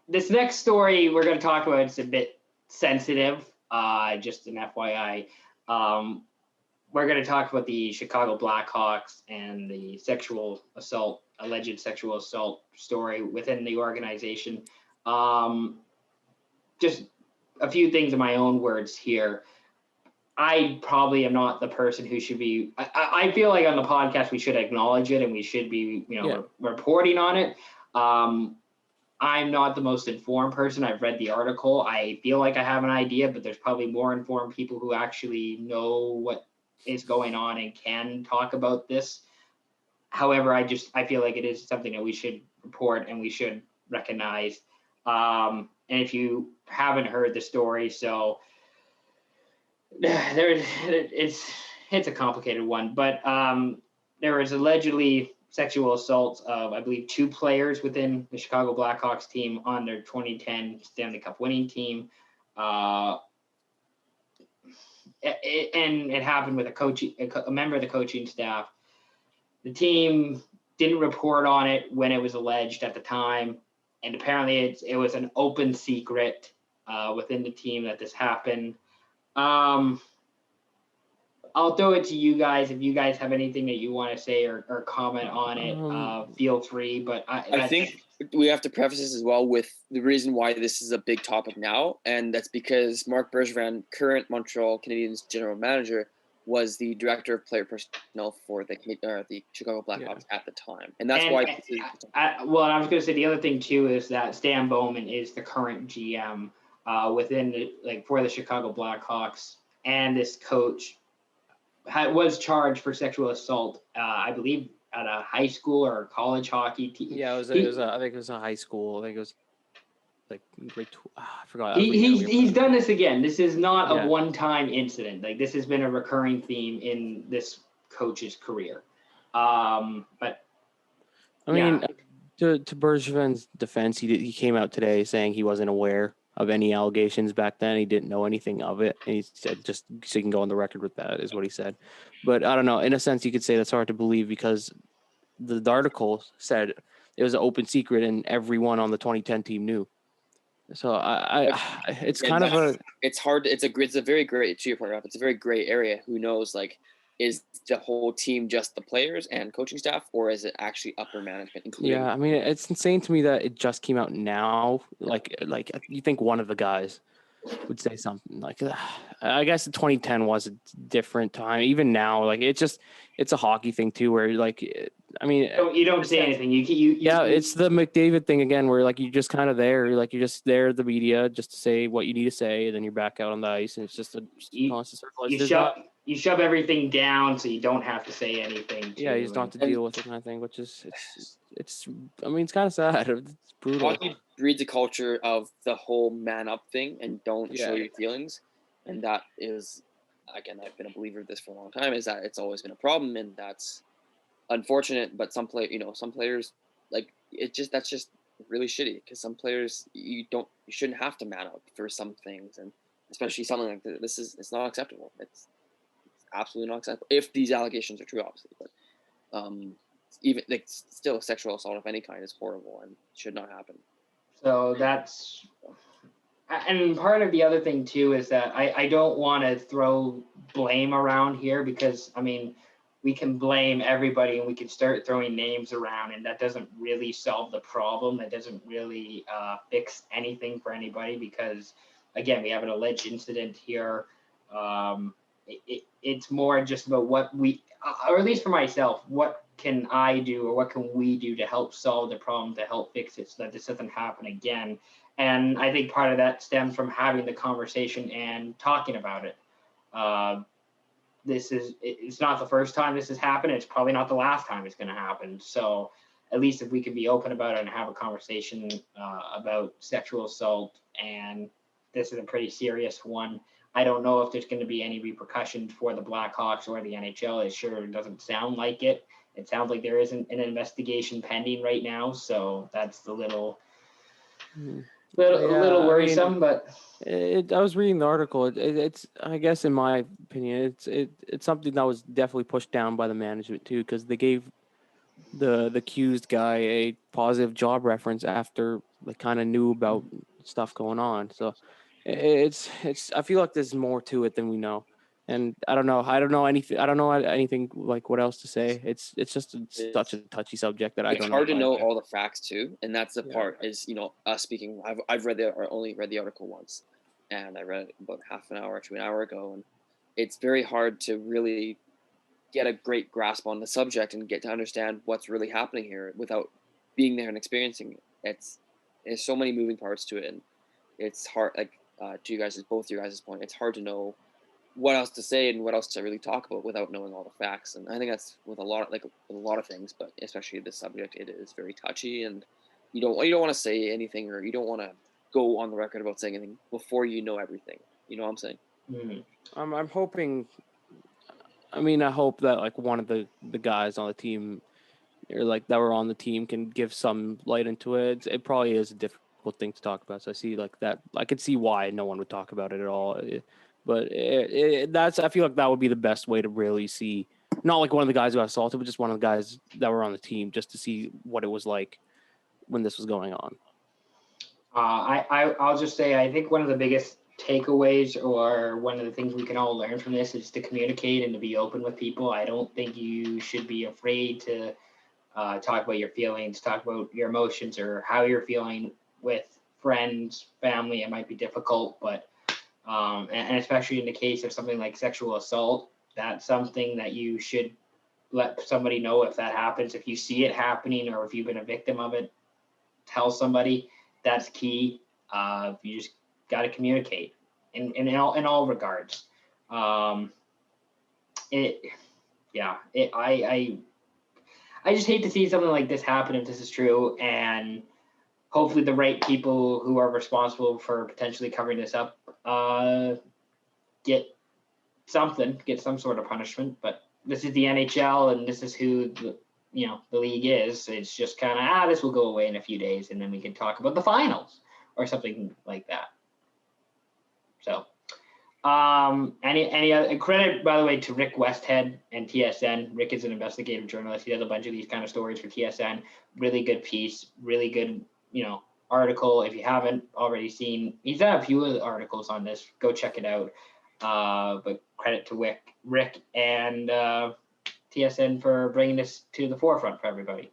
this next story we're going to talk about is a bit sensitive. Just an FYI. We're going to talk about the Chicago Blackhawks and the alleged sexual assault story within the organization. Just a few things in my own words here. I probably am not the person who should be. I feel like on the podcast we should acknowledge it and we should be, reporting on it. I'm not the most informed person. I've read the article. I feel like I have an idea, but there's probably more informed people who actually know what is going on and can talk about this. However, I feel like it is something that we should report and we should recognize. And if you haven't heard the story, so it's a complicated one, but there was allegedly sexual assaults of, I believe, 2 players within the Chicago Blackhawks team on their 2010 Stanley Cup winning team. And it happened with a member of the coaching staff. The team didn't report on it when it was alleged at the time, and apparently it was an open secret within the team that this happened. I'll throw it to you guys. If you guys have anything that you want to say or comment on it, feel free. But I think we have to preface this as well with the reason why this is a big topic now, and that's because Marc Bergevin, current Montreal Canadiens general manager, was the director of player personnel for the Chicago Blackhawks at the time, and that's why. I was going to say the other thing too is that Stan Bowman is the current GM within for the Chicago Blackhawks, and this coach was charged for sexual assault, I believe, at a high school or college hockey team. Yeah, I think it was a high school. I think it was like grade 12. I forgot. He's done this again. This is not a one-time incident. Like, this has been a recurring theme in this coach's career. But I mean, to Bergevin's defense, he came out today saying he wasn't aware of any allegations back then. He didn't know anything of it. And he said, just so you can go on the record with that, is what he said. But I don't know. In a sense, you could say that's hard to believe because the article said it was an open secret and everyone on the 2010 team knew. So it's kind of it's hard. It's a very gray, to your point, Rob, it's a very gray area. Who knows, is the whole team just the players and coaching staff, or is it actually upper management, including? Yeah, I mean, it's insane to me that it just came out now. Like you think one of the guys would say something like, I guess 2010 was a different time. Even now, it's a hockey thing too, where you don't say anything. It's the McDavid thing again, where you're just kind of there, you're just there, the media, just to say what you need to say, and then you're back out on the ice, and it's just a constant circle. You shove everything down so you don't have to say anything. You just don't have to deal with it, kind of thing, which is it's kind of sad. It's brutal. Hockey breeds a culture of the whole man up thing and don't show your feelings, and that is, again, I've been a believer of this for a long time, is that it's always been a problem, and that's unfortunate. But some players, that's just really shitty, because some players you shouldn't have to man up for some things, and especially something like this. It's not acceptable. It's absolutely not acceptable if these allegations are true, obviously. But even still, sexual assault of any kind is horrible and should not happen. So and part of the other thing too is that I don't want to throw blame around here, because we can blame everybody and we can start throwing names around, and that doesn't really solve the problem. That doesn't really fix anything for anybody, because again, we have an alleged incident here. It's more just about what we, or at least for myself, what can I do or what can we do to help solve the problem, to help fix it so that this doesn't happen again. And I think part of that stems from having the conversation and talking about it. It's not the first time this has happened. It's probably not the last time it's going to happen. So at least if we can be open about it and have a conversation about sexual assault, and this is a pretty serious one. I don't know if there's going to be any repercussions for the Blackhawks or the NHL. It sure doesn't sound like it. It sounds like there isn't an investigation pending right now, so that's the little worrisome. But I was reading the article. It's I guess, in my opinion, it's something that was definitely pushed down by the management too, because they gave the accused guy a positive job reference after like kind of knew about stuff going on. So it's I feel like there's more to it than we know. And I don't know anything. I don't know anything like what else to say. It's just such a touchy subject that I don't know. It's hard to know all the facts too, and that's the part is us speaking. I've only read the article once, and I read it about half an hour to an hour ago, and it's very hard to really get a great grasp on the subject and get to understand what's really happening here without being there and experiencing it. There's so many moving parts to it, and it's hard. Like to both your guys' point, it's hard to know what else to say and what else to really talk about without knowing all the facts. And I think that's with a lot of things, but especially this subject, it is very touchy, and you don't want to say anything, or you don't want to go on the record about saying anything before you know everything. You know what I'm saying? Mm-hmm. I'm hoping. I mean, I hope that like one of the guys on the team, or like that were on the team, can give some light into it. It probably is a difficult thing to talk about. So I see like that. I could see why no one would talk about it at all. But I feel like that would be the best way to really see, not like one of the guys who got assaulted, but just one of the guys that were on the team, just to see what it was like when this was going on. I'll just say, I think one of the biggest takeaways, or one of the things we can all learn from this, is to communicate and to be open with people. I don't think you should be afraid to talk about your feelings, talk about your emotions, or how you're feeling with friends, family. It might be difficult, but and especially in the case of something like sexual assault, that's something that you should let somebody know if that happens. If you see it happening, or if you've been a victim of it, tell somebody. That's key. You just got to communicate in all regards. I just hate to see something like this happen if this is true, and hopefully the right people who are responsible for potentially covering this up get some sort of punishment. But this is the NHL, and this is who the league is. It's just kind of this will go away in a few days, and then we can talk about the finals or something like that. So any other credit, by the way, to Rick Westhead and TSN. Rick is an investigative journalist. He does a bunch of these kind of stories for TSN. Really good piece, really good article. If you haven't already seen, he's done a few of the articles on this. Go check it out. But credit to Rick and TSN for bringing this to the forefront for everybody.